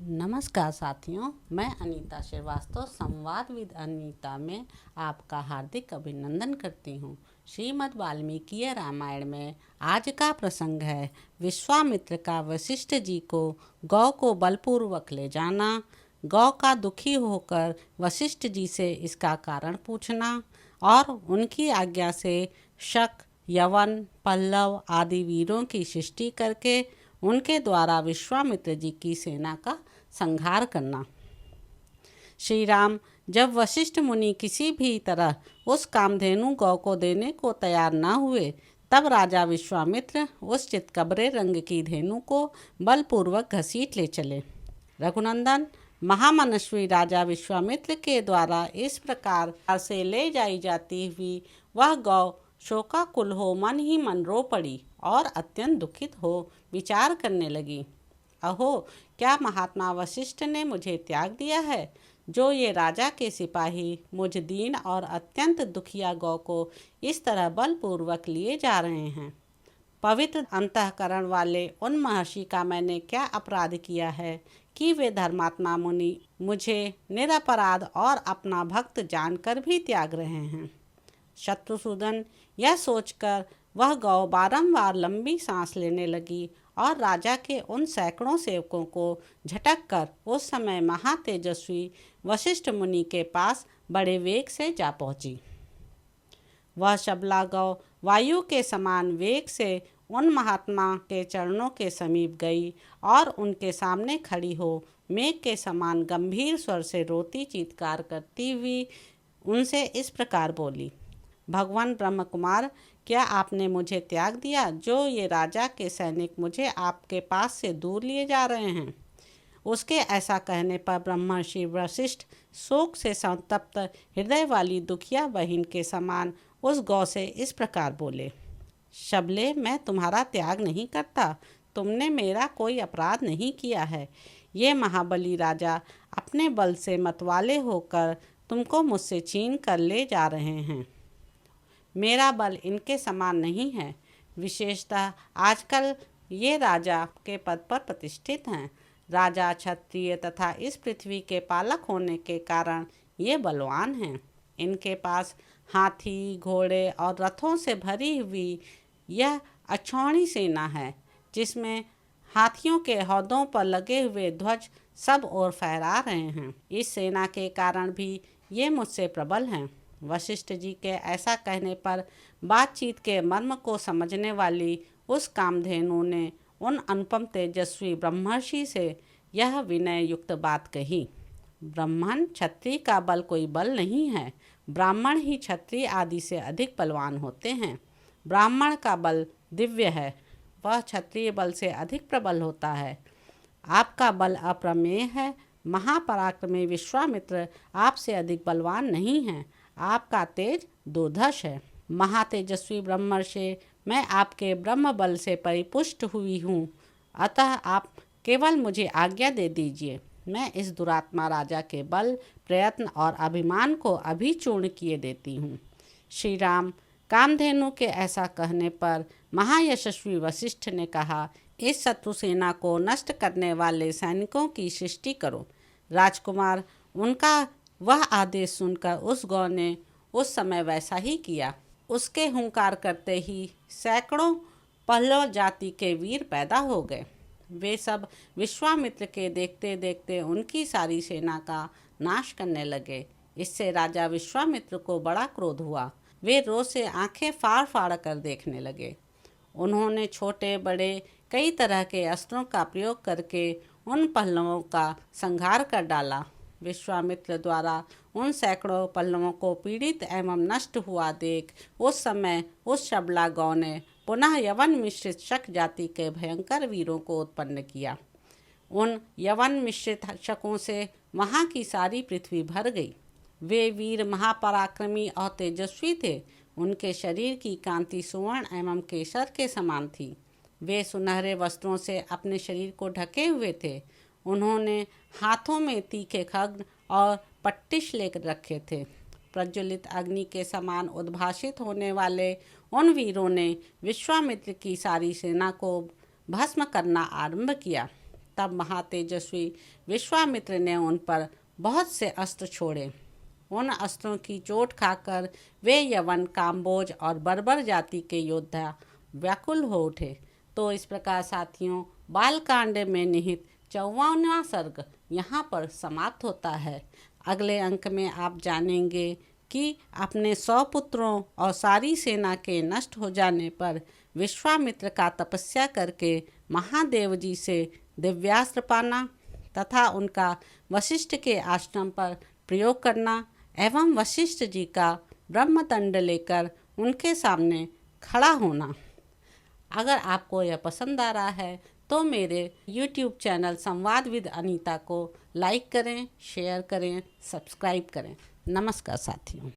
नमस्कार साथियों, मैं अनीता श्रीवास्तव संवाद विद अनीता में आपका हार्दिक अभिनंदन करती हूँ। श्रीमद् वाल्मीकि रामायण में आज का प्रसंग है विश्वामित्र का वशिष्ठ जी को गौ को बलपूर्वक ले जाना, गौ का दुखी होकर वशिष्ठ जी से इसका कारण पूछना और उनकी आज्ञा से शक, यवन, पल्लव आदि वीरों की सृष्टि करके उनके द्वारा विश्वामित्र जी की सेना का संहार करना। श्री राम जब वशिष्ठ मुनि किसी भी तरह उस कामधेनु गौ को देने को तैयार न हुए, तब राजा विश्वामित्र उस चितकबरे रंग की धेनु को बलपूर्वक घसीट ले चले। रघुनंदन, महामनस्वी राजा विश्वामित्र के द्वारा इस प्रकार से ले जाई जाती हुई वह गौ शोकाकुल हो मन ही मन रो पड़ी और अत्यंत दुखित हो विचार करने लगी। अहो, क्या महात्मा वशिष्ठ ने मुझे त्याग दिया है, जो ये राजा के सिपाही मुझ दीन और अत्यंत दुखिया गौ को इस तरह बलपूर्वक लिए जा रहे हैं। पवित्र अंतःकरण वाले उन महर्षि का मैंने क्या अपराध किया है कि वे धर्मात्मा मुनि मुझे निरपराध और अपना भक्त जानकर भी त्याग रहे हैं। शत्रुसूदन, यह सोचकर वह गौ बारंबार लंबी सांस लेने लगी और राजा के उन सैकड़ों सेवकों को झटक कर उस समय महातेजस्वी वशिष्ठ मुनि के पास बड़े वेग से जा पहुंची। वह शबला गौ वायु के समान वेग से उन महात्मा के चरणों के समीप गई और उनके सामने खड़ी हो मेघ के समान गंभीर स्वर से रोती चीत्कार करती हुई उनसे इस प्रकार बोली, भगवान ब्रह्म कुमार, क्या आपने मुझे त्याग दिया, जो ये राजा के सैनिक मुझे आपके पास से दूर लिए जा रहे हैं। उसके ऐसा कहने पर ब्रह्मर्षि वशिष्ठ शोक से संतप्त हृदय वाली दुखिया बहन के समान उस गौ से इस प्रकार बोले, शबले, मैं तुम्हारा त्याग नहीं करता। तुमने मेरा कोई अपराध नहीं किया है। ये महाबली राजा अपने बल से मतवाले होकर तुमको मुझसे छीन कर ले जा रहे हैं। मेरा बल इनके समान नहीं है। विशेषतः आजकल ये राजा के पद पर प्रतिष्ठित हैं। राजा, क्षत्रिय तथा इस पृथ्वी के पालक होने के कारण ये बलवान हैं। इनके पास हाथी, घोड़े और रथों से भरी हुई यह अक्षौणी सेना है, जिसमें हाथियों के हौदों पर लगे हुए ध्वज सब ओर फहरा रहे हैं। इस सेना के कारण भी ये मुझसे प्रबल हैं। वशिष्ठ जी के ऐसा कहने पर बातचीत के मर्म को समझने वाली उस कामधेनु ने उन अनुपम तेजस्वी ब्रह्मर्षि से यह विनय युक्त बात कही, ब्राह्मण, क्षत्रिय का बल कोई बल नहीं है। ब्राह्मण ही क्षत्रिय आदि से अधिक बलवान होते हैं। ब्राह्मण का बल दिव्य है, वह क्षत्रिय बल से अधिक प्रबल होता है। आपका बल अप्रमेय है। महापराक्रमी विश्वामित्र आपसे अधिक बलवान नहीं है। आपका तेज दुर्धर्ष है। महातेजस्वी ब्रह्मर्षि, मैं आपके ब्रह्म बल से परिपुष्ट हुई हूँ, अतः आप केवल मुझे आज्ञा दे दीजिए। मैं इस दुरात्मा राजा के बल, प्रयत्न और अभिमान को अभी चूर्ण किए देती हूँ। श्री राम, कामधेनु के ऐसा कहने पर महायशस्वी वशिष्ठ ने कहा, इस शत्रु सेना को नष्ट करने वाले सैनिकों की सृष्टि करो। राजकुमार, उनका वह आदेश सुनकर उस गौ ने उस समय वैसा ही किया। उसके हुंकार करते ही सैकड़ों पल्लव जाति के वीर पैदा हो गए। वे सब विश्वामित्र के देखते देखते उनकी सारी सेना का नाश करने लगे। इससे राजा विश्वामित्र को बड़ा क्रोध हुआ। वे रोष से आंखें फाड़ फाड़ कर देखने लगे। उन्होंने छोटे बड़े कई तरह के अस्त्रों का प्रयोग करके उन पल्लवों का संहार कर डाला। विश्वामित्र द्वारा उन सैकड़ों पल्लवों को पीड़ित एवं नष्ट हुआ देख उस समय उस शबला गौ ने पुनः यवन मिश्रित शक जाति के भयंकर वीरों को उत्पन्न किया। उन यवन मिश्रित शकों से वहाँ की सारी पृथ्वी भर गई। वे वीर महापराक्रमी और तेजस्वी थे। उनके शरीर की कांति सुवर्ण एवं केसर के समान थी। वे सुनहरे वस्त्रों से अपने शरीर को ढके हुए थे। उन्होंने हाथों में तीखे खड्ग और पट्टिश लेकर रखे थे। प्रज्वलित अग्नि के समान उद्भासित होने वाले उन वीरों ने विश्वामित्र की सारी सेना को भस्म करना आरंभ किया। तब महातेजस्वी विश्वामित्र ने उन पर बहुत से अस्त्र छोड़े। उन अस्त्रों की चोट खाकर वे यवन, काम्बोज और बर्बर जाति के योद्धा व्याकुल हो उठे। तो इस प्रकार साथियों, बालकांड में निहित 54वां सर्ग यहाँ पर समाप्त होता है। अगले अंक में आप जानेंगे कि अपने 100 पुत्रों और सारी सेना के नष्ट हो जाने पर विश्वामित्र का तपस्या करके महादेव जी से दिव्यास्त्र पाना तथा उनका वशिष्ठ के आश्रम पर प्रयोग करना एवं वशिष्ठ जी का ब्रह्मदंड लेकर उनके सामने खड़ा होना। अगर आपको यह पसंद आ रहा है तो मेरे YouTube चैनल संवाद विद अनीता को लाइक करें, शेयर करें, सब्सक्राइब करें। नमस्कार साथियों।